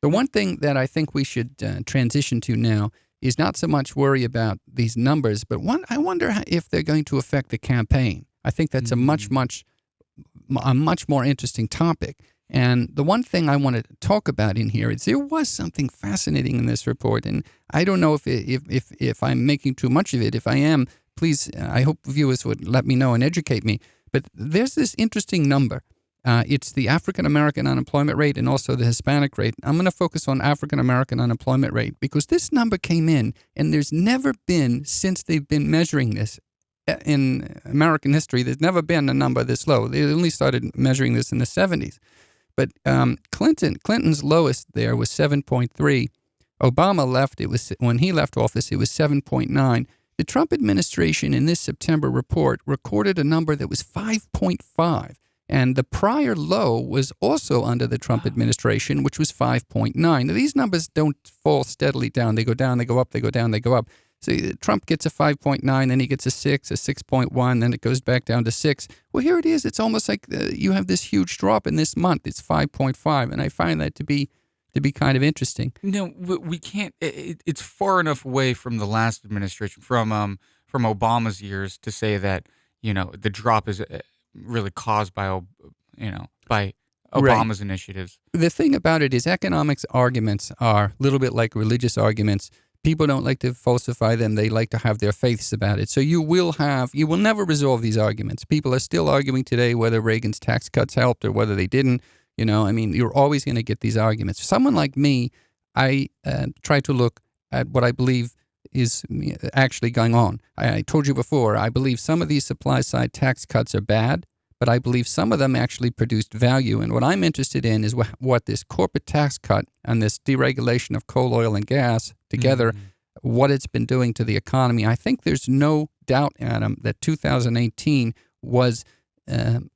The one thing that I think we should transition to now is not so much worry about these numbers, but I wonder if they're going to affect the campaign. I think that's a much more interesting topic. And the one thing I want to talk about in here is there was something fascinating in this report, and I don't know if I'm making too much of it. If I am, please, I hope viewers would let me know and educate me. But there's this interesting number. It's the African American unemployment rate and also the Hispanic rate. I'm going to focus on African American unemployment rate because this number came in, and there's never been, since they've been measuring this in American history, there's never been a number this low. They only started measuring this in the 70s. But Clinton's lowest there was 7.3. Obama left. When he left office, it was 7.9. The Trump administration in this September report recorded a number that was 5.5. And the prior low was also under the Trump administration, which was 5.9. Now, these numbers don't fall steadily down. They go down, they go up, they go down, they go up. So Trump gets a 5.9, then he gets a 6, a 6.1, then it goes back down to 6. Well, here it is. It's almost like you have this huge drop in this month. It's 5.5, and I find that to be kind of interesting. No, we can't. It's far enough away from the last administration, from Obama's years, to say that the drop is really caused by Obama's initiatives. The thing about it is economics arguments are a little bit like religious arguments. People don't like to falsify them. They like to have their faiths about it. So you will never resolve these arguments. People are still arguing today whether Reagan's tax cuts helped or whether they didn't. You're always going to get these arguments. For someone like me, I try to look at what I believe is actually going on. I told you before, I believe some of these supply-side tax cuts are bad, but I believe some of them actually produced value. And what I'm interested in is what this corporate tax cut and this deregulation of coal, oil, and gas together, what it's been doing to the economy. I think there's no doubt, Adam, that 2018 was, that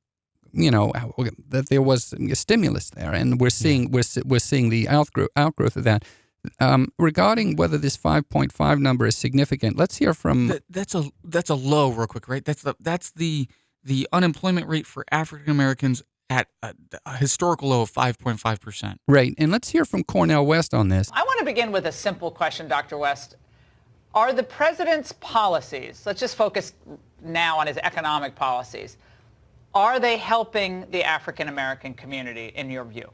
there was a stimulus there, and we're seeing the outgrowth of that. Regarding whether this 5.5 number is significant, let's hear from. That's a low, real quick, right? That's the unemployment rate for African Americans at a historical low of 5.5%. Right, and let's hear from Cornell West on this. I want to begin with a simple question, Dr. West. Are the president's policies, let's just focus now on his economic policies, are they helping the African American community in your view?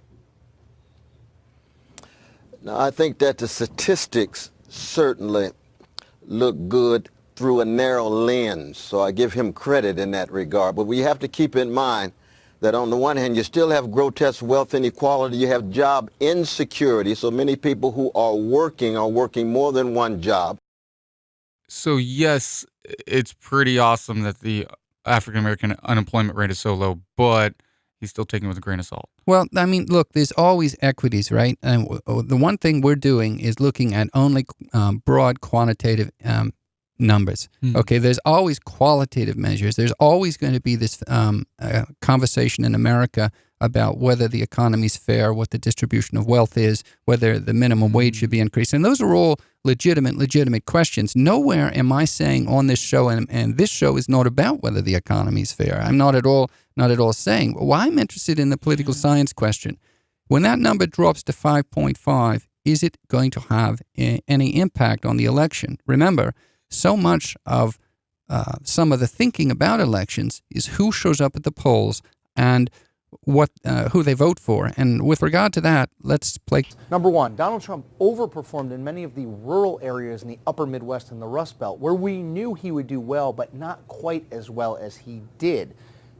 Now, I think that the statistics certainly look good through a narrow lens, so I give him credit in that regard. But we have to keep in mind that on the one hand, you still have grotesque wealth inequality, you have job insecurity, so many people who are working more than one job. So yes, it's pretty awesome that the African American unemployment rate is so low, but he's still taking it with a grain of salt. Well, I mean, look, there's always equities, right? And the one thing we're doing is looking at only broad quantitative numbers. Okay, there's always qualitative measures. There's always going to be this conversation in America about whether the economy's fair, what the distribution of wealth is, whether the minimum wage should be increased. And those are all legitimate questions. Nowhere am I saying on this show, and this show is not about whether the economy is fair. I'm not at all saying. Well, I'm interested in the political science question. When that number drops to 5.5, is it going to have any impact on the election? Remember, so much of some of the thinking about elections is who shows up at the polls and who they vote for. And with regard to that, let's play. Number one, Donald Trump overperformed in many of the rural areas in the upper Midwest and the Rust Belt, where we knew he would do well, but not quite as well as he did.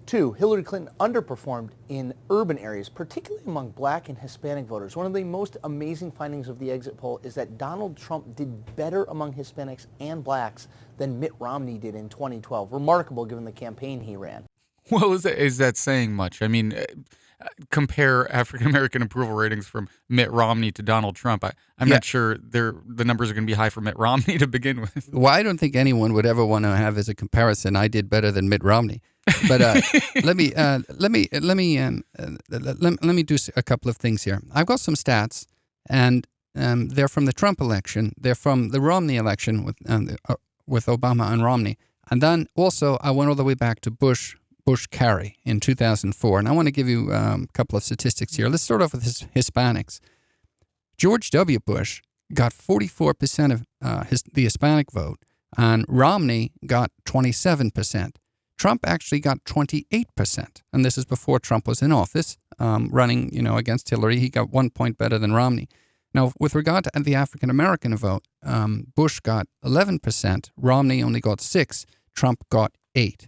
Two, Hillary Clinton underperformed in urban areas, particularly among Black and Hispanic voters. One of the most amazing findings of the exit poll is that Donald Trump did better among Hispanics and Blacks than Mitt Romney did in 2012. Remarkable given the campaign he ran. Well, is that saying much? I mean, compare African American approval ratings from Mitt Romney to Donald Trump. I'm not sure the numbers are going to be high for Mitt Romney to begin with. Well, I don't think anyone would ever want to have as a comparison, I did better than Mitt Romney. But let me do a couple of things here. I've got some stats, and they're from the Trump election. They're from the Romney election with Obama and Romney, and then also I went all the way back to Bush Kerry in 2004. And I want to give you a couple of statistics here. Let's start off with Hispanics. George W. Bush got 44% of the Hispanic vote, and Romney got 27%. Trump actually got 28%, and this is before Trump was in office, running, against Hillary. He got 1 point better than Romney. Now, with regard to the African American vote, Bush got 11%, Romney only got 6%, Trump got 8%.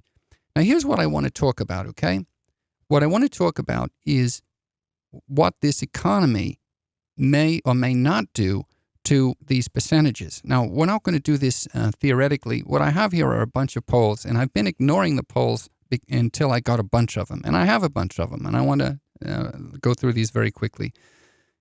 Now, here's what I want to talk about, okay? What I want to talk about is what this economy may or may not do to these percentages. Now, we're not going to do this theoretically. What I have here are a bunch of polls, and I've been ignoring the polls until I got a bunch of them. And I have a bunch of them, and I want to go through these very quickly.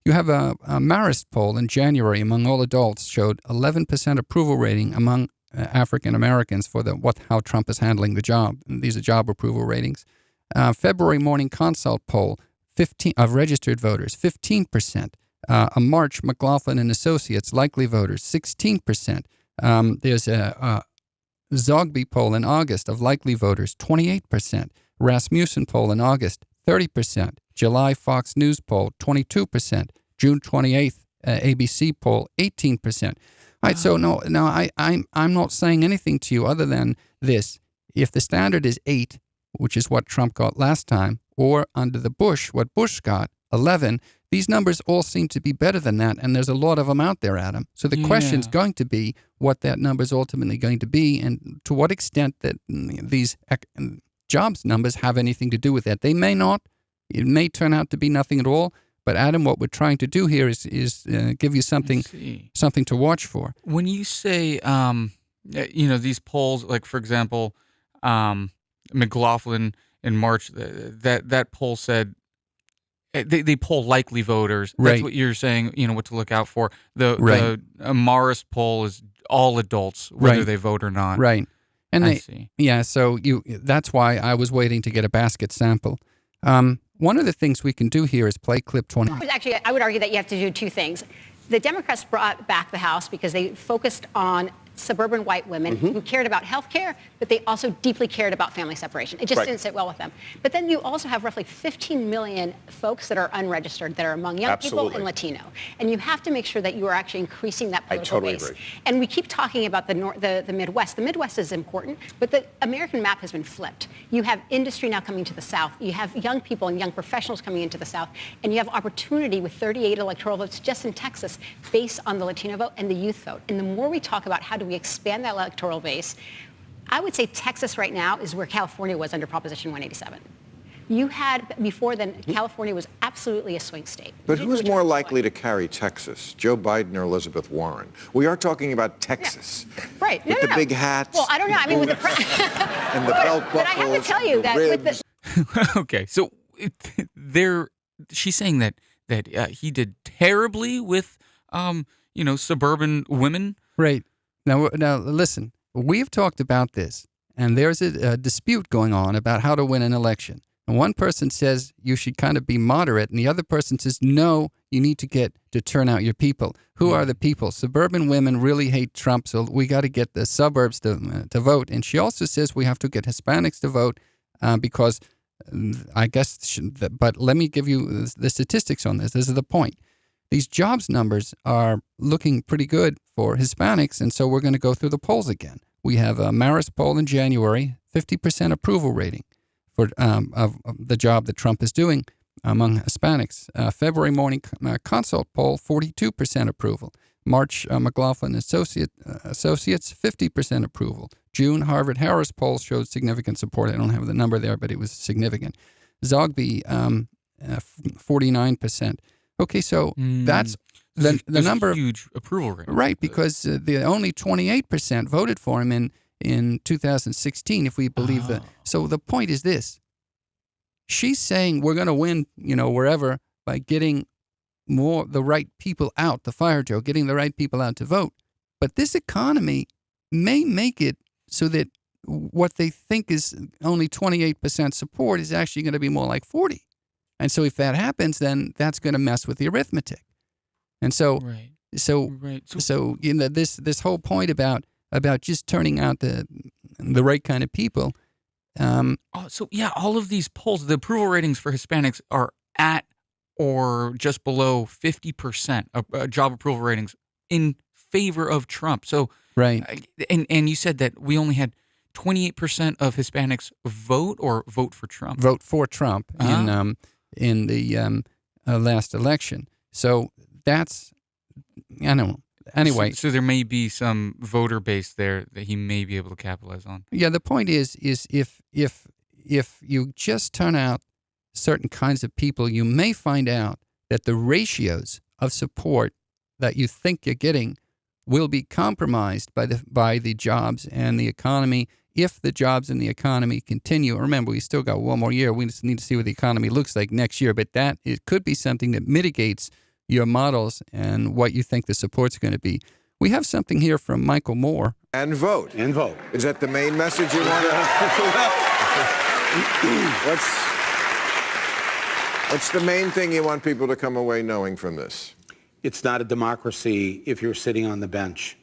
You have a Marist poll in January among all adults showed 11% approval rating among African Americans for how Trump is handling the job. And these are job approval ratings. February Morning Consult poll, 15 of registered voters, 15%. A March McLaughlin and Associates likely voters, 16%. There's a Zogby poll in August of likely voters, 28%. Rasmussen poll in August, 30%. July Fox News poll, 22%. June 28th ABC poll, 18%. All right, so I'm not saying anything to you other than this. If the standard is 8, which is what Trump got last time, or under the Bush, what Bush got, 11, these numbers all seem to be better than that, and there's a lot of them out there, Adam. So the question's going to be what that number's ultimately going to be, and to what extent that these jobs numbers have anything to do with that. They may not. It may turn out to be nothing at all. But Adam, what we're trying to do here is give you something to watch for. When you say, these polls, like for example, McLaughlin in March, that poll said they poll likely voters. That's what you're saying. What to look out for. The Marist poll is all adults, whether they vote or not. Right. And I see. Yeah. So that's why I was waiting to get a basket sample. One of the things we can do here is play clip 20. Actually, I would argue that you have to do two things. The Democrats brought back the House because they focused on suburban white women who cared about health care, but they also deeply cared about family separation. It just didn't sit well with them. But then you also have roughly 15 million folks that are unregistered that are among young people and Latino. And you have to make sure that you are actually increasing that political base. Agree. And we keep talking about the Midwest. The Midwest is important, but the American map has been flipped. You have industry now coming to the South. You have young people and young professionals coming into the South. And you have opportunity with 38 electoral votes just in Texas based on the Latino vote and the youth vote. And the more we talk about how do we expand that electoral base, I would say Texas right now is where California was under Proposition 187. You had, before then, California was absolutely a swing state. But who's more likely to carry Texas, Joe Biden or Elizabeth Warren? We are talking about Texas. Yeah. Right. With the big hats. Well, I don't know. I mean, with the and the belt buckles. But I have to tell you that ribs. Okay, so she's saying that he did terribly with, suburban women. Right. Now listen, we've talked about this, and there's a dispute going on about how to win an election. And one person says you should kind of be moderate, and the other person says, no, you need to turn out your people. Who are the people? Suburban women really hate Trump, so we got to get the suburbs to vote. And she also says we have to get Hispanics to vote because I guess, but let me give you the statistics on this. This is the point. These jobs numbers are looking pretty good for Hispanics, and so we're going to go through the polls again. We have a Marist poll in January, 50% approval rating for of the job that Trump is doing among Hispanics. February Morning Consult poll, 42% approval. March McLaughlin Associates, 50% approval. June Harvard Harris poll showed significant support. I don't have the number there, but it was significant. Zogby, 49%. Okay, so that's the number of huge approval rate, right? Because the only 28% voted for him in 2016, if we believe that. So the point is this: she's saying we're going to win, wherever by getting the right people out. The fire Joe, getting the right people out to vote. But this economy may make it so that what they think is only 28% support is actually going to be more like 40%. And so if that happens, then that's going to mess with the arithmetic. And so, so this whole point about just turning out the right kind of people. All of these polls, the approval ratings for Hispanics are at or just below 50% of job approval ratings in favor of Trump. So, Right. And you said that we only had 28% of Hispanics vote for Trump. Vote for Trump in the last election. So that's, I don't know. Anyway. So there may be some voter base there that he may be able to capitalize on. Yeah, the point is if you just turn out certain kinds of people, you may find out that the ratios of support that you think you're getting will be compromised by the jobs and the economy. If the jobs and the economy continue, remember, we still got one more year. We just need to see what the economy looks like next year. But it could be something that mitigates your models and what you think the support's going to be. We have something here from Michael Moore. And vote. And vote. Is that the main message you want to? What's the main thing you want people to come away knowing from this? It's not a democracy if you're sitting on the bench.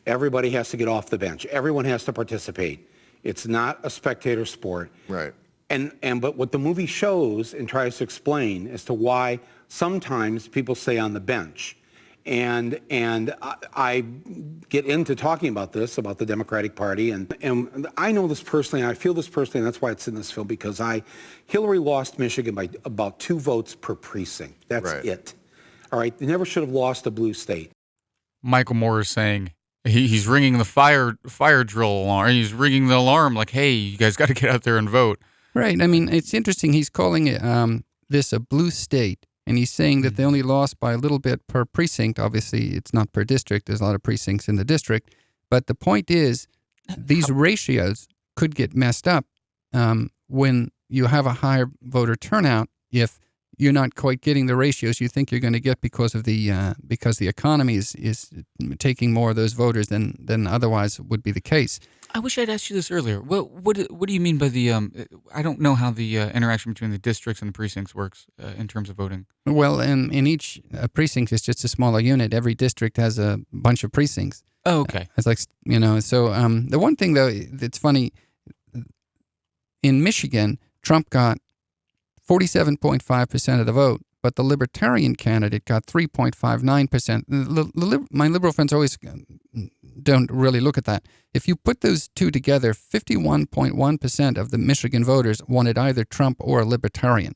Everybody has to get off the bench. Everyone has to participate. It's not a spectator sport. Right. But what the movie shows and tries to explain as to why sometimes people stay on the bench. And I get into talking about this, about the Democratic Party, and I know this personally, and I feel this personally, and that's why it's in this film, because Hillary lost Michigan by about 2 votes per precinct. That's right. it. All right, they never should have lost a blue state. Michael Moore is saying he's ringing the fire drill alarm. He's ringing the alarm like, hey, you guys got to get out there and vote. Right. I mean, it's interesting. He's calling it this a blue state. And he's saying that they only lost by a little bit per precinct. Obviously, it's not per district. There's a lot of precincts in the district. But the point is, these ratios could get messed up when you have a higher voter turnout if you're not quite getting the ratios you think you're going to get because the economy is taking more of those voters than otherwise would be the case. I wish I'd asked you this earlier. What do you mean by the? I don't know how the interaction between the districts and the precincts works in terms of voting. Well, in each precinct is just a smaller unit. Every district has a bunch of precincts. Oh, okay. It's like, So the one thing though that's funny, in Michigan, Trump got 47.5% of the vote, but the Libertarian candidate got 3.59%. My liberal friends always don't really look at that. If you put those two together, 51.1% of the Michigan voters wanted either Trump or a Libertarian.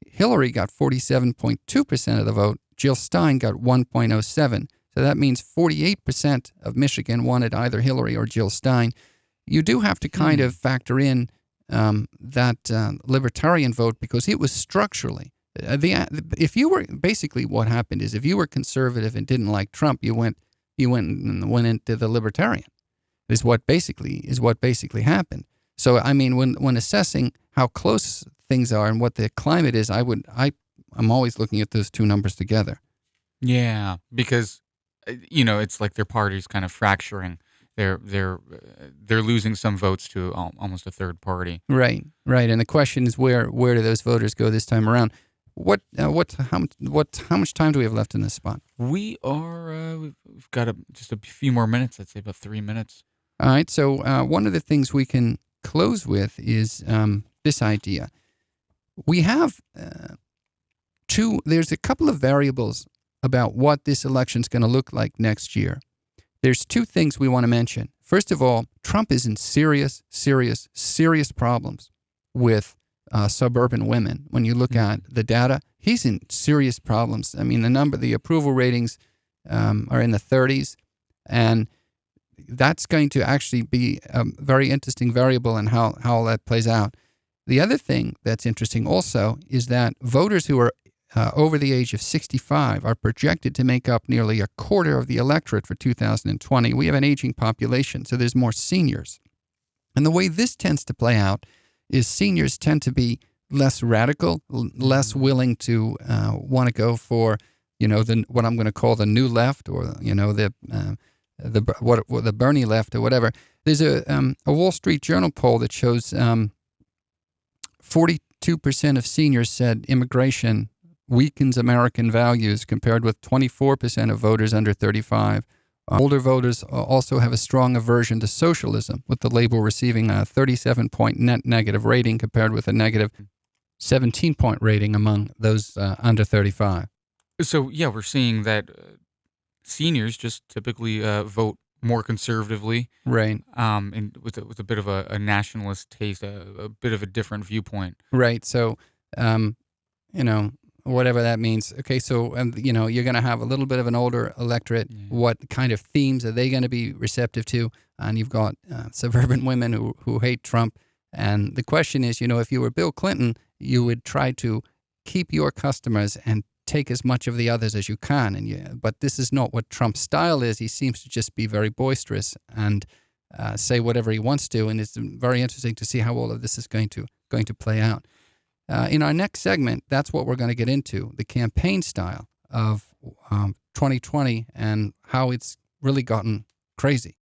Hillary got 47.2% of the vote. Jill Stein got 1.07%. So that means 48% of Michigan wanted either Hillary or Jill Stein. You do have to kind of factor in that Libertarian vote because it was structurally. If you were basically what happened is if you were conservative and didn't like Trump, you went into the Libertarian. Is what basically happened. So I mean, when assessing how close things are and what the climate is, I'm always looking at those two numbers together. Yeah, because it's like their party's kind of fracturing. They're losing some votes to almost a third party. Right. And the question is where do those voters go this time around? How much time do we have left in this spot? We are we've got just a few more minutes. I'd say about 3 minutes. All right. So one of the things we can close with is this idea. We have there's a couple of variables about what this election's going to look like next year. There's 2 things we want to mention. First of all, Trump is in serious problems with suburban women. When you look at the data, he's in serious problems. I mean, the approval ratings are in the 30s, and that's going to actually be a very interesting variable in how all that plays out. The other thing that's interesting also is that voters who are over the age of 65 are projected to make up nearly a quarter of the electorate for 2020. We have an aging population, so there's more seniors. And the way this tends to play out is seniors tend to be less radical, less willing to want to go for, what I'm going to call the new left or, the Bernie left or whatever. There's a Wall Street Journal poll that shows 42% of seniors said immigration weakens American values compared with 24% of voters under 35. Older voters also have a strong aversion to socialism, with the label receiving a 37-point net negative rating compared with a negative 17-point rating among those under 35. So, yeah, we're seeing that seniors just typically vote more conservatively, right? And with a bit of a nationalist taste, a bit of a different viewpoint, right? So, whatever that means. Okay, so you're going to have a little bit of an older electorate. Yeah. What kind of themes are they going to be receptive to? And you've got suburban women who hate Trump. And the question is, if you were Bill Clinton, you would try to keep your customers and take as much of the others as you can. But this is not what Trump's style is. He seems to just be very boisterous and say whatever he wants to. And it's very interesting to see how all of this is going to play out. In our next segment, that's what we're going to get into, the campaign style of 2020 and how it's really gotten crazy.